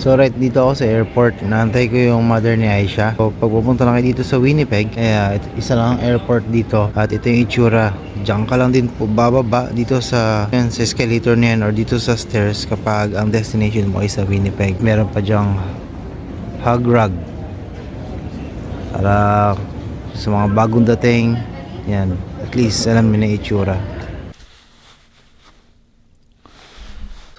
So right dito ako sa airport, naantay ko yung mother ni Aisha. So pag pupunta na kayo dito sa Winnipeg, isa lang ang airport dito at ito yung itsura. Diyan ka lang din po bababa dito sa escalator niyan or dito sa stairs kapag ang destination mo ay sa Winnipeg. Meron pa diyang hug rug para sa mga bagong dating, yan, at least alam mo na itsura.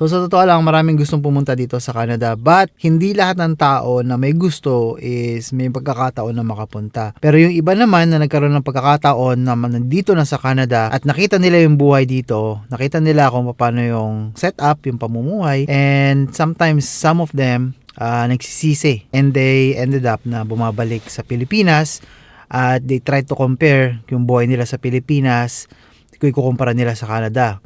So sa totoo lang, maraming gustong pumunta dito sa Canada, but hindi lahat ng tao na may gusto is may pagkakataon na makapunta. Pero yung iba naman na nagkaroon ng pagkakataon na nandito na sa Canada at nakita nila yung buhay dito, nakita nila kung paano yung setup, yung pamumuhay, and sometimes some of them nagsisisi and they ended up na bumabalik sa Pilipinas at they tried to compare yung buhay nila sa Pilipinas kung ikukumpara nila sa Canada.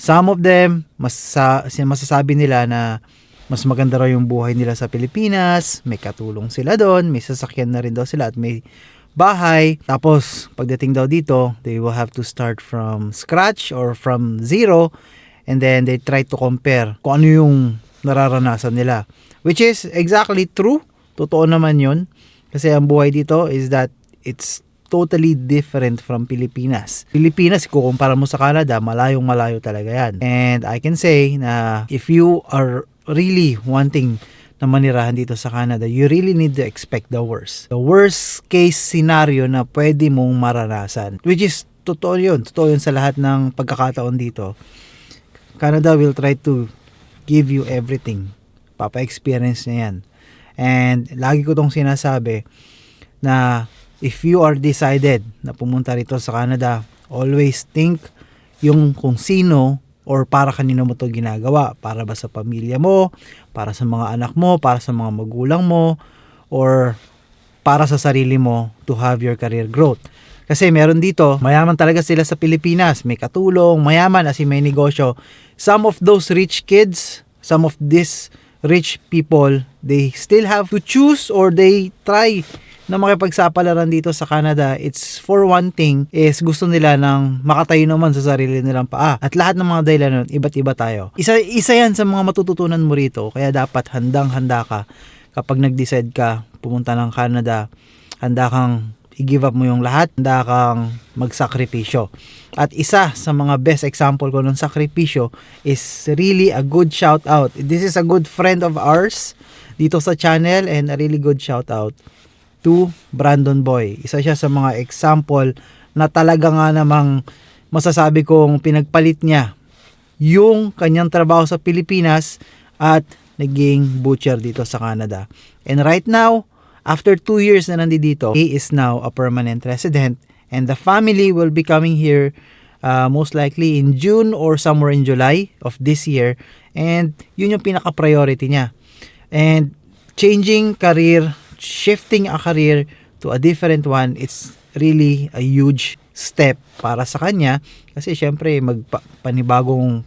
Some of them, masasabi nila na mas maganda raw yung buhay nila sa Pilipinas, may katulong sila doon, may sasakyan na rin daw sila at may bahay. Tapos, pagdating daw dito, they will have to start from scratch or from zero and then they try to compare kung ano yung nararanasan nila. Which is exactly true. Totoo naman yun. Kasi ang buhay dito is that it's totally different from Pilipinas. Pilipinas, kukumpara mo sa Canada, malayong malayo talaga yan. And I can say na if you are really wanting na manirahan dito sa Canada, you really need to expect the worst. The worst case scenario na pwede mong maranasan. Which is, totoo yun. Totoo yun sa lahat ng pagkakataon dito. Canada will try to give you everything. Papa-experience niya yan. And lagi ko tong sinasabi na if you are decided na pumunta rito sa Canada, always think yung kung sino or para kanino mo to ginagawa. Para ba sa pamilya mo, para sa mga anak mo, para sa mga magulang mo, or para sa sarili mo to have your career growth. Kasi meron dito, mayaman talaga sila sa Pilipinas, may katulong, mayaman as in may negosyo. Some of those rich kids, some of these rich people, they still have to choose or they try na makipagsapalaran dito sa Canada. It's for one thing is gusto nila ng makatayo naman sa sarili nilang paa. At lahat ng mga dahilan nun, iba't iba tayo. Isa yan sa mga matututunan mo rito. Kaya dapat handang-handa ka kapag nag-decide ka pumunta ng Canada. Handa kang i-give up mo yung lahat. Handa kang magsakripisyo. At isa sa mga best example ko ng sakripisyo is really a good shout out. This is a good friend of ours dito sa channel and a really good shout out to Brandon Boy. Isa siya sa mga example na talaga nga namang masasabi kong pinagpalit niya yung kanyang trabaho sa Pilipinas at naging butcher dito sa Canada. And right now, after 2 years na nandito, he is now a permanent resident and the family will be coming here most likely in June or somewhere in July of this year. And yun yung pinaka-priority niya. And changing career, shifting a career to a different one, it's really a huge step para sa kanya kasi syempre panibagong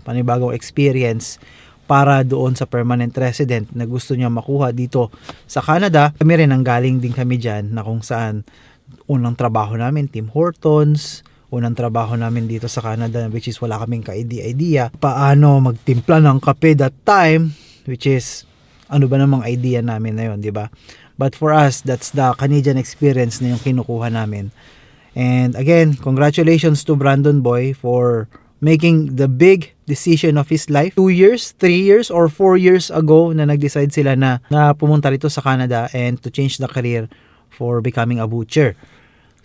experience para doon sa permanent resident na gusto niya makuha dito sa Canada. Kami rin nanggaling din kami dyan na kung saan unang trabaho namin, Tim Hortons, unang trabaho namin dito sa Canada which is wala kaming ka-idea paano magtimpla ng kape that time, which is ano ba namang idea namin na yun, di ba? But for us, that's the Canadian experience na yung kinukuha namin. And again, congratulations to Brandon Boy for making the big decision of his life. 2 years, 3 years, or 4 years ago na nag-decide sila na pumunta rito sa Canada and to change the career for becoming a butcher.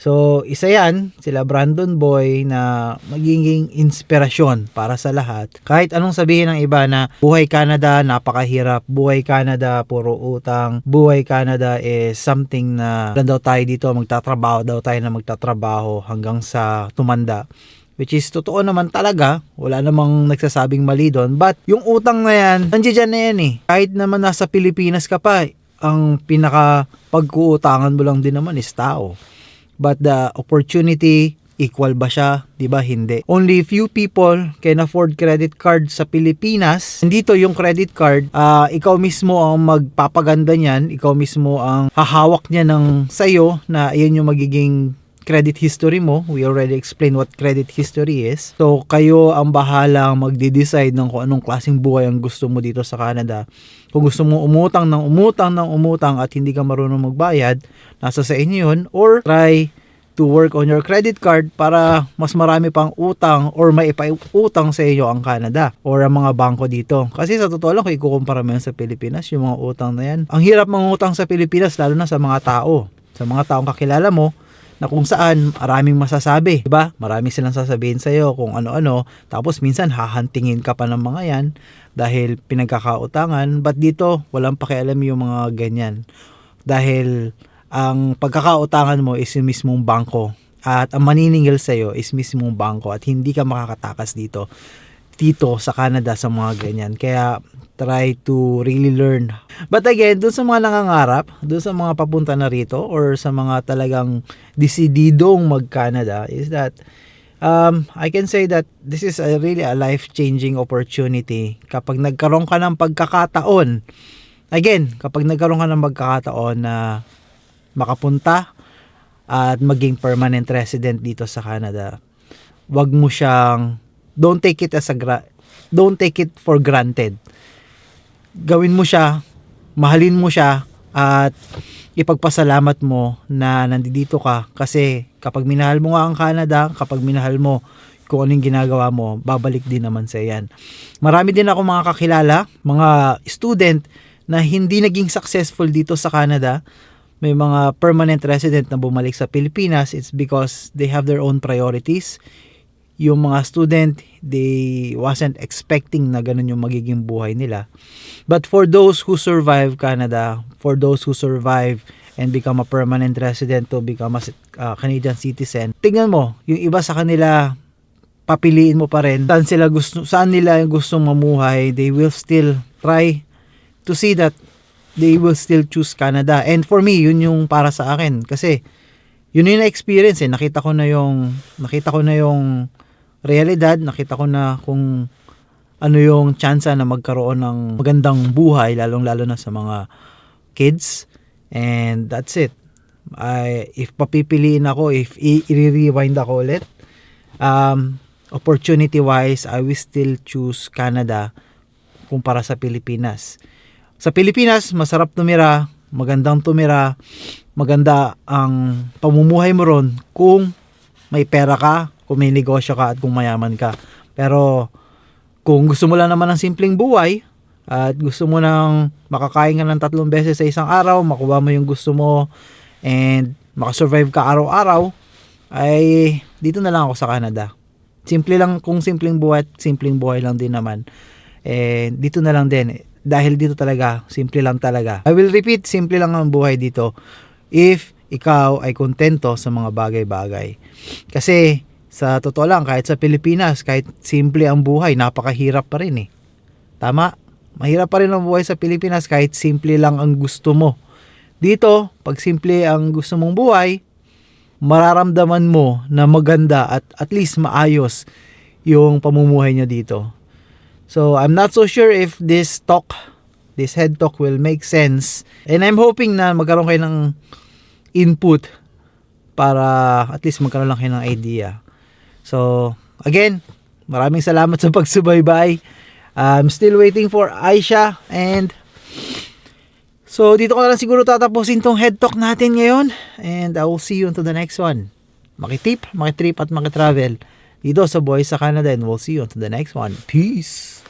So, isa yan, sila Brandon Boy na magiging inspirasyon para sa lahat. Kahit anong sabihin ng iba na buhay Canada, napakahirap, buhay Canada, puro utang, buhay Canada is something na lang daw tayo dito, magtatrabaho daw tayo na magtatrabaho hanggang sa tumanda. Which is totoo naman talaga, wala namang nagsasabing mali doon. But yung utang na yan, nandiyan na yan eh. Kahit naman nasa Pilipinas ka pa, ang pinaka pagkuutangan mo lang din naman is tao. But the opportunity, equal ba siya? Diba? Hindi. Only few people can afford credit card sa Pilipinas. Dito yung credit card, ikaw mismo ang magpapaganda niyan. Ikaw mismo ang hahawak niya ng sayo na iyan yung magiging credit history mo. We already explained what credit history is. So, kayo ang bahalang magde-decide ng kung anong klaseng buhay ang gusto mo dito sa Canada. Kung gusto mo umutang at hindi ka marunong magbayad, nasa sa inyo yun. Or try to work on your credit card para mas marami pang utang or may ipautang sa iyo ang Canada or ang mga bangko dito. Kasi sa totoo lang, kung ikukumpara mo yan sa Pilipinas, yung mga utang na yan, ang hirap mangutang sa Pilipinas, lalo na sa mga tao. Sa mga taong kakilala mo, na kung saan maraming masasabi, diba? Maraming silang sasabihin sa iyo kung ano-ano, tapos minsan hahantingin ka pa ng mga yan dahil pinagkakautangan. But dito, walang pakialam yung mga ganyan. Dahil ang pagkakautangan mo is yung mismong bangko at ang maniningil sa iyo is mismong bangko at hindi ka makakatakas dito sa Canada sa mga ganyan. Kaya try to really learn. But again, dun sa mga nangangarap, dun sa mga papunta na rito or sa mga talagang desididong mag-Canada is that I can say that this is really a life-changing opportunity kapag nagkaroon ka ng pagkakataon. Again, kapag nagkaroon ka ng pagkakataon na makapunta at maging permanent resident dito sa Canada, wag mo siyang don't take it for granted. Gawin mo siya, mahalin mo siya at ipagpasalamat mo na nandito ka kasi kapag minahal mo nga ang Canada, kapag minahal mo kung anong ginagawa mo, babalik din naman sa yan. Marami din ako mga kakilala, mga student na hindi naging successful dito sa Canada. May mga permanent resident na bumalik sa Pilipinas. It's because they have their own priorities. Yung mga student, they wasn't expecting na ganun yung magiging buhay nila. But for those who survive Canada, for those who survive and become a permanent resident to become a Canadian citizen, tingnan mo, yung iba sa kanila, papiliin mo pa rin saan nila gustong mamuhay. They will still try to see that they will still choose Canada. And for me, yun yung para sa akin. Kasi, yun yung na-experience eh. Nakita ko na yung realidad, nakita ko na kung ano yung tsansa na magkaroon ng magandang buhay, lalong-lalo na sa mga kids. And that's it. If papipiliin ako, if i-rewind ako ulit, opportunity-wise, I will still choose Canada kumpara sa Pilipinas. Sa Pilipinas, masarap tumira, magandang tumira, maganda ang pamumuhay mo ron kung may pera ka, kung may negosyo ka at kung mayaman ka. Pero kung gusto mo lang naman ng simpleng buhay at gusto mo nang makakain ka ng 3 beses sa isang araw, makuha mo yung gusto mo and makasurvive ka araw-araw, ay dito na lang ako sa Canada. Simple lang, kung simpleng buhay lang din naman. Dito na lang din. Dahil dito talaga, simple lang talaga. I will repeat, simple lang ang buhay dito if ikaw ay kontento sa mga bagay-bagay. Kasi sa totoo lang, kahit sa Pilipinas, kahit simple ang buhay, napakahirap pa rin eh. Tama? Mahirap pa rin ang buhay sa Pilipinas kahit simple lang ang gusto mo. Dito, pag simple ang gusto mong buhay, mararamdaman mo na maganda at least maayos yung pamumuhay nyo dito. So, I'm not so sure if this head talk will make sense. And I'm hoping na magkaroon kayo ng input para at least magkaroon lang kayo ng idea. So, again, maraming salamat sa pagsubaybay. I'm still waiting for Aisha and so dito ko na lang siguro tatapusin tong head talk natin ngayon and I will see you until the next one. Makitip, makitrip at makitravel dito sa Boys sa Canada and we'll see you until the next one. Peace!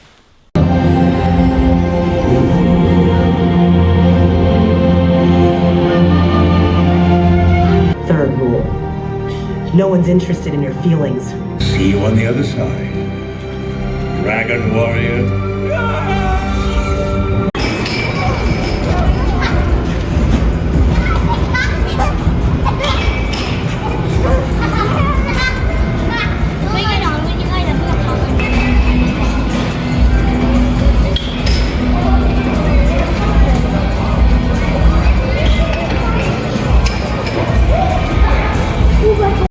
Third rule. No one's interested in your feelings. See you on the other side. Dragon Warrior.